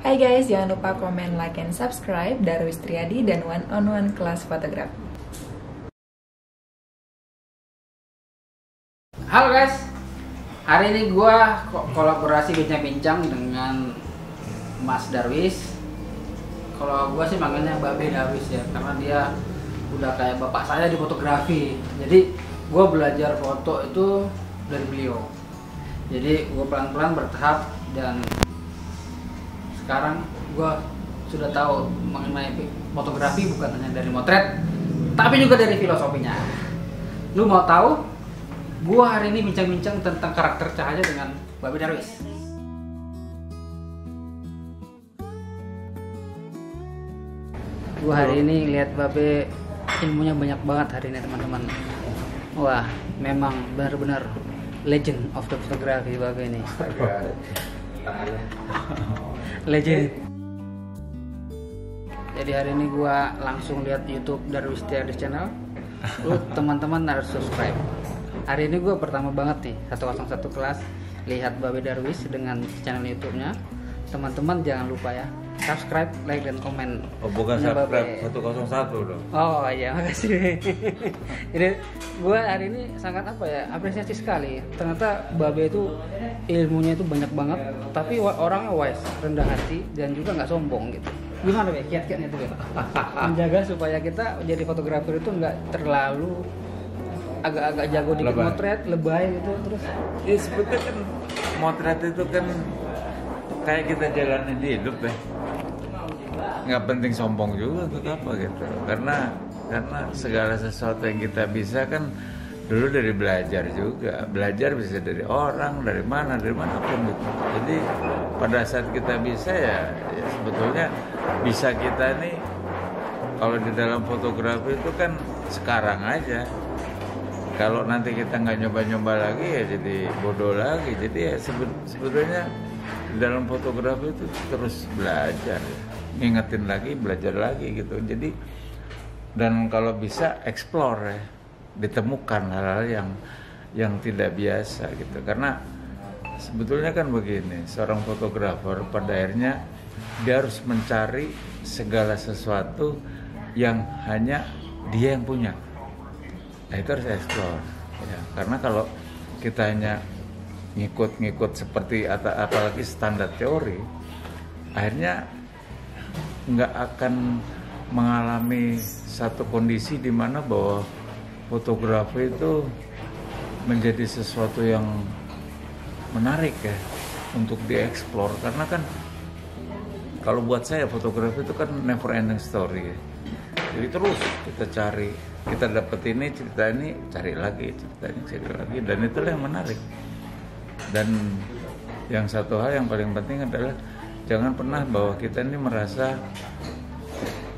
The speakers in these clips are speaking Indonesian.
Hai guys, jangan lupa komen, like, and subscribe Darwis Triadi dan One on One Kelas Fotografi. Halo guys, hari ini gue kolaborasi bincang-bincang dengan Mas Darwis. Kalau gue sih manggilnya Babe Darwis ya, karena dia udah kayak bapak saya di fotografi. Jadi gue belajar foto itu dari beliau. Jadi gue pelan-pelan bertahap dan sekarang gue sudah tahu mengenai fotografi bukan hanya dari motret, tapi juga dari filosofinya. Lu mau tahu? Gue hari ini bincang-bincang tentang karakter cahaya dengan Babe Darwis. Gue hari ini lihat Babe ilmunya banyak banget hari ini teman-teman. Wah, memang benar-benar legend of the photography Babe ini. Legend. Jadi hari ini gue langsung lihat YouTube Darwis Triadi Channel. Lu teman-teman harus subscribe. Hari ini gue pertama banget nih 101 kelas lihat Babe Darwis dengan channel YouTube-nya. Teman-teman jangan lupa ya subscribe, like, dan komen. Oh, bukan subscribe 101 dong. Oh iya, makasih. Jadi gue hari ini sangat apresiasi sekali. Ternyata Babe itu ilmunya itu banyak banget, tapi orangnya wise, rendah hati, dan juga nggak sombong gitu. Gimana Be? Kiat-kiatnya itu Be? Menjaga supaya kita jadi fotografer itu nggak terlalu agak-agak jago dikit motret, lebay gitu terus. Ya sebetulnya kan motret itu kan kayak kita jalanin di hidup ya. Nggak penting sombong juga untuk apa gitu. Karena segala sesuatu yang kita bisa kan dulu dari belajar juga. Belajar bisa dari orang, dari mana pun gitu. Jadi pada saat kita bisa ya sebetulnya bisa kita nih kalau di dalam fotografi itu kan sekarang aja. Kalau nanti kita nggak nyoba-nyoba lagi ya jadi bodoh lagi. Jadi ya sebetulnya di dalam fotografi itu terus belajar, ngingetin lagi, belajar lagi gitu. Jadi dan kalau bisa explore ya, ditemukan hal-hal yang tidak biasa gitu. Karena sebetulnya kan begini, seorang fotografer pada akhirnya dia harus mencari segala sesuatu yang hanya dia yang punya. Nah, itu harus explore ya. Karena kalau kita hanya ngikut seperti apalagi standar teori, akhirnya nggak akan mengalami satu kondisi di mana bahwa fotografi itu menjadi sesuatu yang menarik ya untuk dieksplor. Karena kan kalau buat saya fotografi itu kan never ending story ya. Jadi terus kita cari, kita dapet ini, cerita ini, cari lagi, cerita ini, cari lagi, dan itulah yang menarik. Dan yang satu hal yang paling penting adalah jangan pernah bahwa kita ini merasa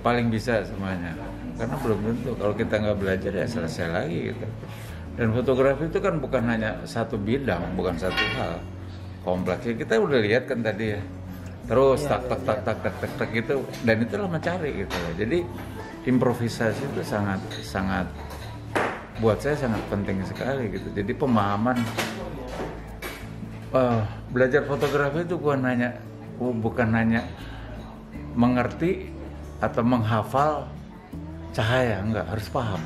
paling bisa semuanya, karena belum tentu. Kalau kita nggak belajar ya selesai lagi gitu. Dan fotografi itu kan bukan hanya satu bidang, bukan satu hal, kompleksnya. Kita udah lihat kan tadi ya, terus tak gitu, dan itulah mencari gitu. Jadi improvisasi itu sangat buat saya sangat penting sekali gitu. Jadi pemahaman belajar fotografi itu bukan hanya mengerti atau menghafal cahaya, enggak, harus paham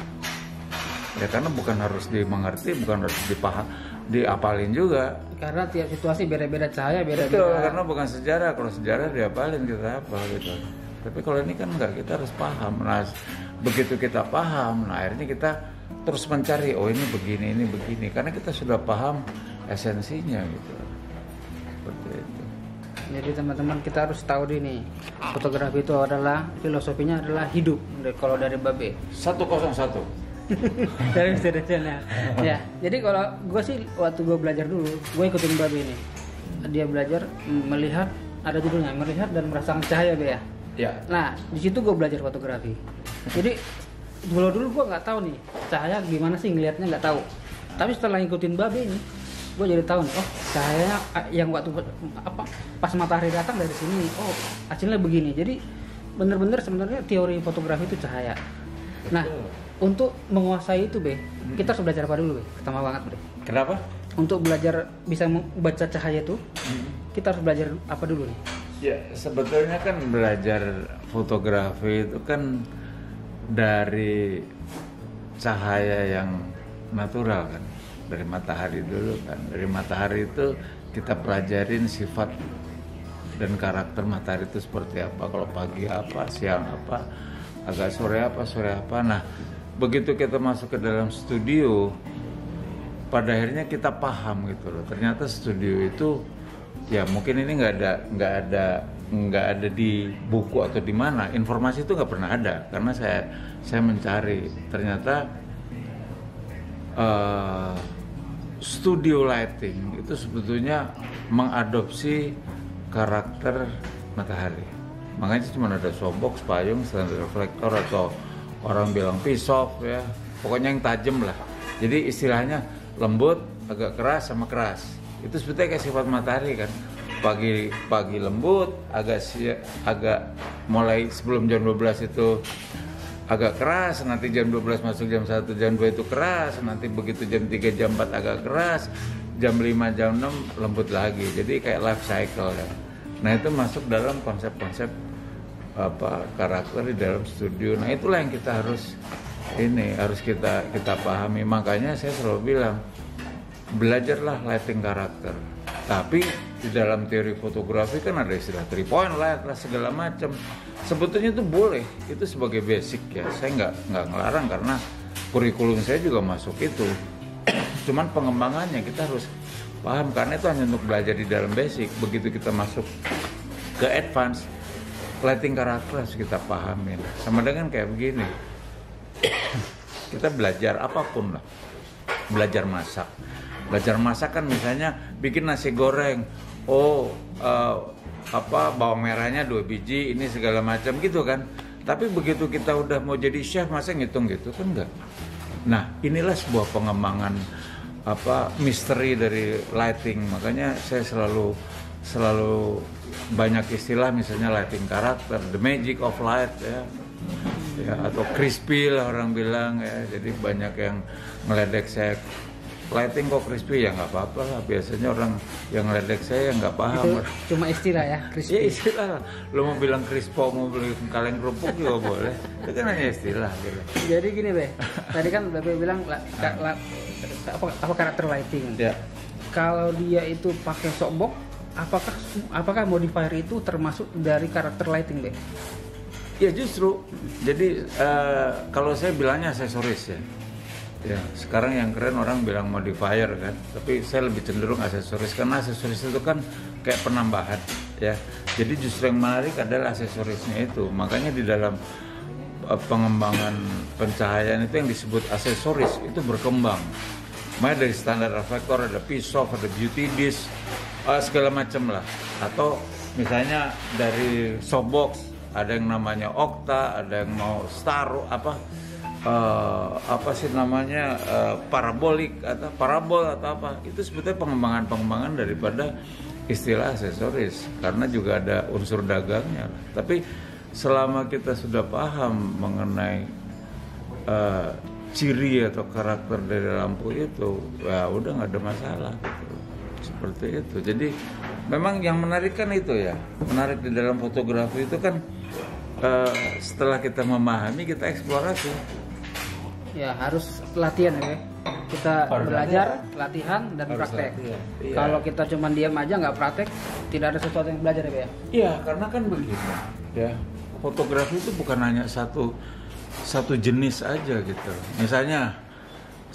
ya. Karena bukan harus dimengerti, bukan harus diapalin juga, Karena tiap situasi beda-beda cahaya, betul, beda-beda. karena bukan sejarah. Kalau sejarah diapalin kita apa gitu. Tapi kalau ini kan enggak, kita harus paham. Nah, begitu kita paham, nah akhirnya kita terus mencari, oh ini begini. Karena kita sudah paham esensinya gitu. Seperti itu. Jadi teman-teman kita harus tahu nih, fotografi itu adalah filosofinya adalah hidup. Kalau dari Babe 101 dari sederhana. Ya, jadi kalau gue sih waktu gue belajar dulu, gue ikutin Babe ini. Dia belajar melihat, ada judulnya melihat dan merasakan cahaya Be ya. ya. Nah, di situ gue belajar fotografi. Jadi dulu gue nggak tahu nih cahaya gimana sih ngelihatnya, nggak tahu. Tapi setelah ngikutin Babe ini, gue jadi tahu nih, oh cahayanya yang waktu pas matahari datang dari sini, oh hasilnya begini. Jadi bener-bener sebenarnya teori fotografi itu cahaya. Nah, untuk menguasai itu Be, kita harus belajar apa dulu Be? Pertama banget Be. Kenapa? Untuk belajar bisa membaca cahaya itu, kita harus belajar apa dulu nih? Ya, sebetulnya kan belajar fotografi itu kan dari cahaya yang natural kan, dari matahari dulu kan. Dari matahari itu kita pelajarin sifat dan karakter matahari itu seperti apa. Kalau pagi apa, siang apa, agak sore apa. Nah, begitu kita masuk ke dalam studio, pada akhirnya kita paham gitu loh. Ternyata studio itu ya mungkin ini nggak ada di buku atau di mana, informasi itu nggak pernah ada karena saya mencari. Ternyata studio lighting itu sebetulnya mengadopsi karakter matahari. Makanya cuma ada softbox, payung, standar reflektor atau orang bilang piece-off ya, pokoknya yang tajam lah. Jadi istilahnya lembut, agak keras sama keras. Itu sebetulnya kayak sifat matahari kan. Pagi lembut, agak mulai sebelum jam 12 itu agak keras, nanti jam 12 masuk jam 1, jam 2 itu keras, nanti begitu jam 3, jam 4 agak keras, jam 5, jam 6 lembut lagi. Jadi kayak life cycle ya. Nah, itu masuk dalam konsep-konsep karakter di dalam studio. Nah, itulah yang kita harus kita pahami. Makanya saya selalu bilang, belajarlah lighting karakter. Tapi di dalam teori fotografi kan ada istilah 3 point light lah segala macam. Sebetulnya itu boleh, itu sebagai basic ya. Saya nggak ngelarang karena kurikulum saya juga masuk itu. Cuman pengembangannya kita harus paham, karena itu hanya untuk belajar di dalam basic. Begitu kita masuk ke advance, lighting karakter harus kita pahamin. Sama dengan kayak begini, kita belajar apapun lah, belajar masak kan misalnya bikin nasi goreng, bawang merahnya 2 biji, ini segala macam gitu kan. Tapi begitu kita udah mau jadi chef, masa ngitung gitu kan enggak. Nah, inilah sebuah pengembangan misteri dari lighting. Makanya saya selalu banyak istilah, misalnya lighting karakter, the magic of light ya, atau crispy lah orang bilang ya. Jadi banyak yang ngeledek saya, lighting kok crispy, ya nggak apa-apa lah. Biasanya orang yang ngeledek saya nggak paham. Itu cuma istilah ya, crispy. Ya istilah. Lo mau bilang crispo, mau bilang kaleng kerupuk juga boleh. Itu kan hanya istilah gitu. Jadi gini Be, tadi kan Be bilang apa karakter lighting. Ya. Kalau dia itu pakai softbox, apakah modifier itu termasuk dari karakter lighting Be? Ya justru. Jadi kalau saya bilangnya aksesoris ya. Ya, sekarang yang keren orang bilang modifier kan, tapi saya lebih cenderung aksesoris, karena aksesoris itu kan kayak penambahan ya. Jadi justru yang menarik adalah aksesorisnya itu. Makanya di dalam pengembangan pencahayaan itu yang disebut aksesoris itu berkembang. Makanya dari standar reflektor ada piece-off, ada beauty disc, segala macam lah. Atau misalnya dari softbox ada yang namanya okta, ada yang mau star parabolik atau parabol atau apa. Itu sebetulnya pengembangan daripada istilah aksesoris, karena juga ada unsur dagangnya. Tapi selama kita sudah paham mengenai ciri atau karakter dari lampu itu, ya udah nggak ada masalah gitu. Seperti itu. Jadi memang yang menarik kan itu ya, menarik di dalam fotografi itu kan setelah kita memahami, kita eksplorasi. Ya harus latihan ya, kita belajar, latihan dan praktek. Iya. Kalau kita cuma diam aja nggak praktek, tidak ada sesuatu yang belajar ya. Iya, karena kan begitu ya, fotografi itu bukan hanya satu jenis aja gitu. Misalnya,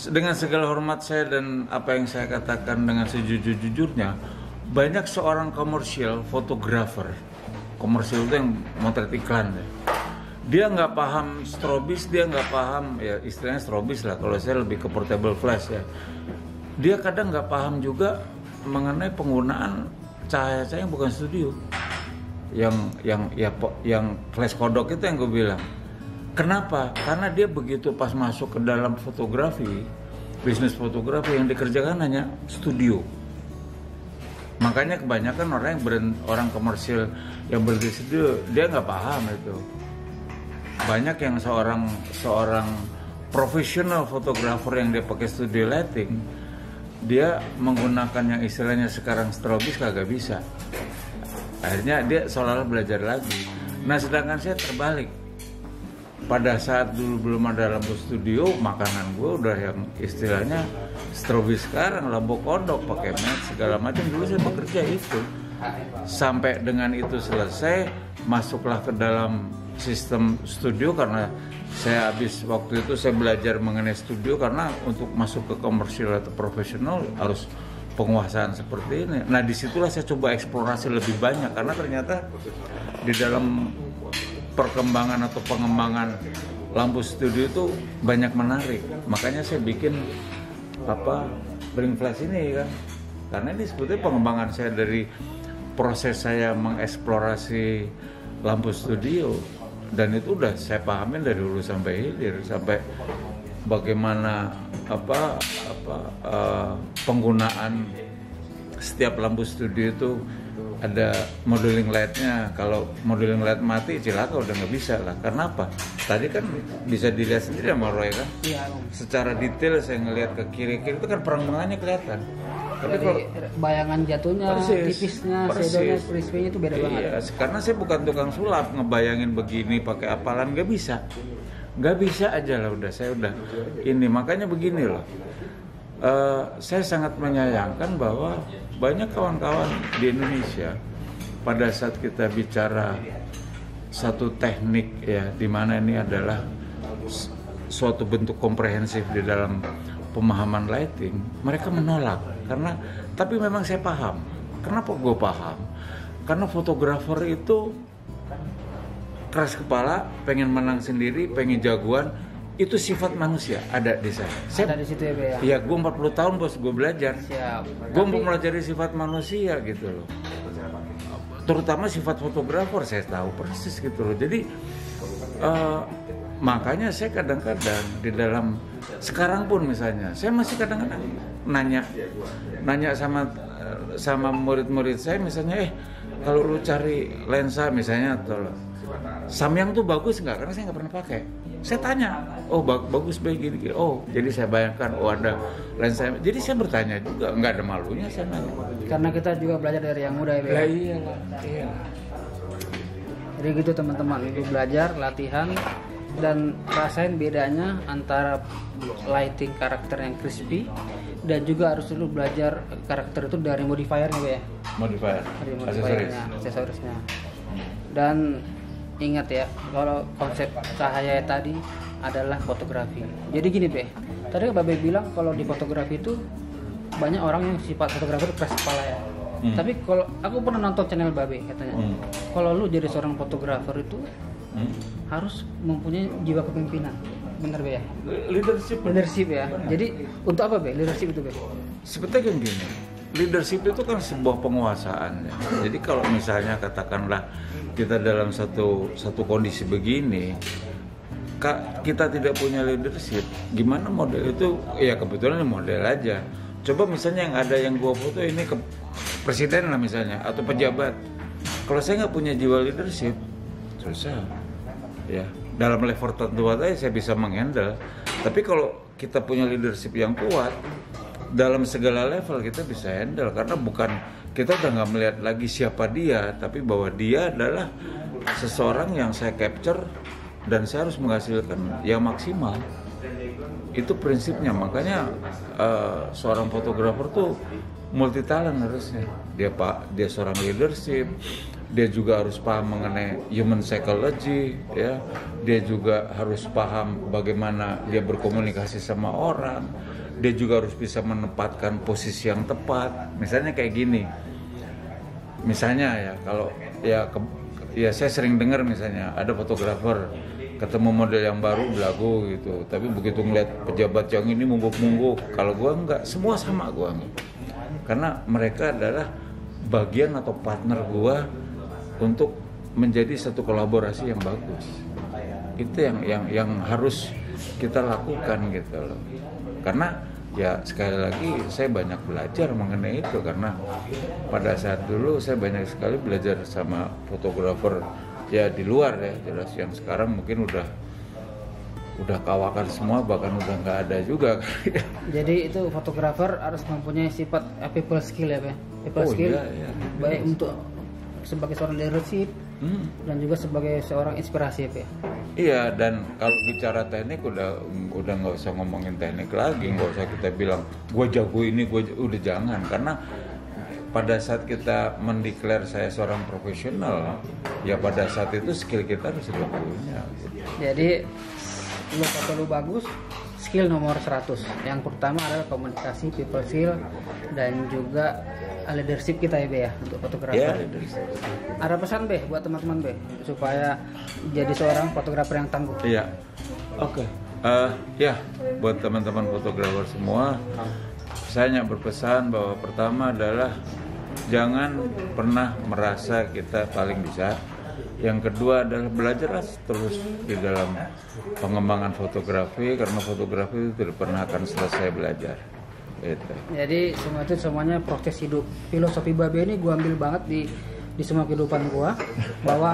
dengan segala hormat saya dan apa yang saya katakan dengan sejujur-jujurnya, banyak seorang komersial fotografer, komersial itu yang motret iklan ya, dia nggak paham strobis, dia nggak paham ya istilahnya strobis lah, kalau saya lebih ke portable flash ya. Dia kadang nggak paham juga mengenai penggunaan cahaya-cahaya yang bukan studio, yang flash kodok itu yang gue bilang. Kenapa? Karena dia begitu pas masuk ke dalam fotografi, bisnis fotografi yang dikerjakan hanya studio. Makanya kebanyakan orang komersil yang berhenti studio, dia nggak paham itu. Banyak yang seorang profesional fotografer yang dia pakai studio lighting, dia menggunakan yang istilahnya sekarang strobis kagak bisa. akhirnya dia seolah-olah belajar lagi. Nah sedangkan saya terbalik, pada saat dulu belum ada lampu studio, makanan gue udah yang istilahnya strobe sekarang, lampu kodok pakai match segala macam. Dulu saya bekerja itu sampai dengan itu selesai, masuklah ke dalam sistem studio karena saya habis waktu itu saya belajar mengenai studio, karena untuk masuk ke komersial atau profesional harus penguasaan seperti ini. Nah disitulah saya coba eksplorasi lebih banyak, karena ternyata di dalam perkembangan atau pengembangan lampu studio itu banyak menarik. Makanya saya bikin Bring Flash ini kan, karena ini sebetulnya pengembangan saya dari proses saya mengeksplorasi lampu studio, dan itu udah saya pahamin dari hulu sampai hilir, sampai bagaimana penggunaan setiap lampu studio itu ada modeling lightnya. Kalau modeling light mati cilaka udah nggak bisa lah. Karena apa? Tadi kan bisa dilihat sendiri sama Roy kan. Iya. Secara detail saya ngelihat ke kiri-kiri itu kan perkembangannya kelihatan. Tapi kalau bayangan jatuhnya, tipisnya, shadownya, crispy-nya itu beda banget. Iya, karena saya bukan tukang sulap ngebayangin begini pakai apalan, nggak bisa. Nggak bisa aja lah, udah saya udah ini. Makanya begini loh. Saya sangat menyayangkan bahwa banyak kawan-kawan di Indonesia pada saat kita bicara satu teknik ya, di mana ini adalah suatu bentuk komprehensif di dalam pemahaman lighting, mereka menolak. Karena tapi memang saya paham. Kenapa gue paham? Karena fotografer itu keras kepala, pengen menang sendiri, pengen jagoan. Itu sifat manusia ada di saya. Ada di situ ya, Be, ya? Iya, gue 40 tahun bos, gue belajar. Siap. Gue mau pelajari sifat manusia gitu loh. Terutama sifat fotografer saya tahu persis gitu loh. Jadi makanya saya kadang-kadang di dalam sekarang pun misalnya, saya masih kadang-kadang nanya sama murid-murid saya misalnya, kalau lu cari lensa misalnya atau Samyang tuh bagus nggak? Karena saya nggak pernah pakai. Saya tanya, oh bagus begini. Oh, jadi saya bayangkan, oh ada lensa. Jadi saya bertanya juga, nggak ada malunya saya nanya. Karena kita juga belajar dari yang muda ya, Be. Iya. Jadi gitu teman-teman, itu belajar, latihan, dan rasain bedanya antara lighting karakter yang crispy dan juga harus dulu belajar karakter itu dari modifiernya, Be, ya. Dari modifiernya, aksesorisnya. Dan ingat ya, kalau konsep cahaya tadi adalah fotografi. Jadi gini, Be, tadi Babe bilang kalau di fotografi itu banyak orang yang sifat fotografer keras kepala ya. Tapi kalau aku pernah nonton channel Babe katanya, kalau lu jadi seorang fotografer itu harus mempunyai jiwa kepemimpinan. Bener, Be, ya? Leadership ya. Jadi untuk apa, Be, leadership itu, Be? Sebetulnya kan gini, leadership itu kan sebuah penguasaan ya. Jadi kalau misalnya katakanlah kita dalam satu kondisi begini, kita tidak punya leadership, gimana model itu? Ya kebetulan model aja. Coba misalnya yang ada yang gua foto ini ke presiden lah misalnya, atau pejabat. Kalau saya nggak punya jiwa leadership, susah. Ya, dalam level tertentu aja saya bisa menghandle. Tapi kalau kita punya leadership yang kuat, dalam segala level kita bisa handle, karena bukan kita udah nggak melihat lagi siapa dia, tapi bahwa dia adalah seseorang yang saya capture dan saya harus menghasilkan yang maksimal. Itu prinsipnya. Makanya seorang fotografer tuh multi talent harusnya. Dia seorang leadership, dia juga harus paham mengenai human psychology ya. Dia juga harus paham bagaimana dia berkomunikasi sama orang. Dia juga harus bisa menempatkan posisi yang tepat. Misalnya kayak gini. Misalnya ya, kalau ya saya sering dengar misalnya ada fotografer ketemu model yang baru belagu gitu. Tapi begitu ngeliat pejabat yang ini mungguk-mungguk, kalau gua enggak, semua sama gua. Karena mereka adalah bagian atau partner gua untuk menjadi satu kolaborasi yang bagus. Itu yang harus kita lakukan gitu loh. Karena ya sekali lagi saya banyak belajar mengenai itu, karena pada saat dulu saya banyak sekali belajar sama fotografer ya di luar ya, jelas yang sekarang mungkin udah kawakan semua, bahkan udah nggak ada juga. Jadi itu fotografer harus mempunyai sifat people skill ya, Pak. People skill iya. baik untuk sebagai seorang leadership dan juga sebagai seorang inspirasi ya. Iya, dan kalau bicara teknik udah nggak usah ngomongin teknik lagi, nggak usah kita bilang gue jago ini, udah jangan, karena pada saat kita mendeklar saya seorang profesional, ya pada saat itu skill kita harus sudah punya. Jadi lu bagus, skill nomor 100. Yang pertama adalah komunikasi, people skill, dan juga leadership kita ya Be ya, untuk fotografer. Ya, ada pesan Be buat teman-teman Be supaya jadi seorang fotografer yang tangguh? Iya, oke. Ya, buat teman-teman fotografer semua, saya hanya berpesan bahwa pertama adalah jangan pernah merasa kita paling bisa. Yang kedua adalah belajarlah terus di dalam pengembangan fotografi, karena fotografi itu tidak pernah akan selesai belajar. Gitu. Jadi semuanya proses hidup. Filosofi Babe ini gue ambil banget di semua kehidupan gue, bahwa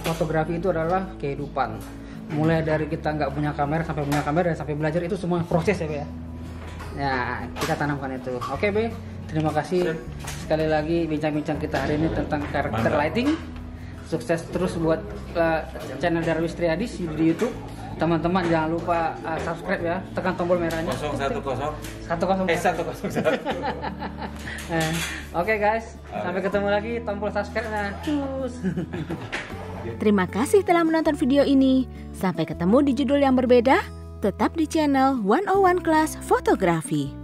fotografi itu adalah kehidupan. Mulai dari kita nggak punya kamera sampai punya kamera dan sampai belajar, itu semua proses ya Be ya. Ya, kita tanamkan itu. Oke Be, terima kasih sekali lagi bincang-bincang kita hari ini tentang karakter lighting. Sukses terus buat channel Darwis Triadi di YouTube. Teman-teman jangan lupa subscribe ya, tekan tombol merahnya. 010 101. Oke guys, sampai ketemu lagi, tombol subscribe-nya. Cus. Terima kasih telah menonton video ini. Sampai ketemu di judul yang berbeda. Tetap di channel 101 Class Fotografi.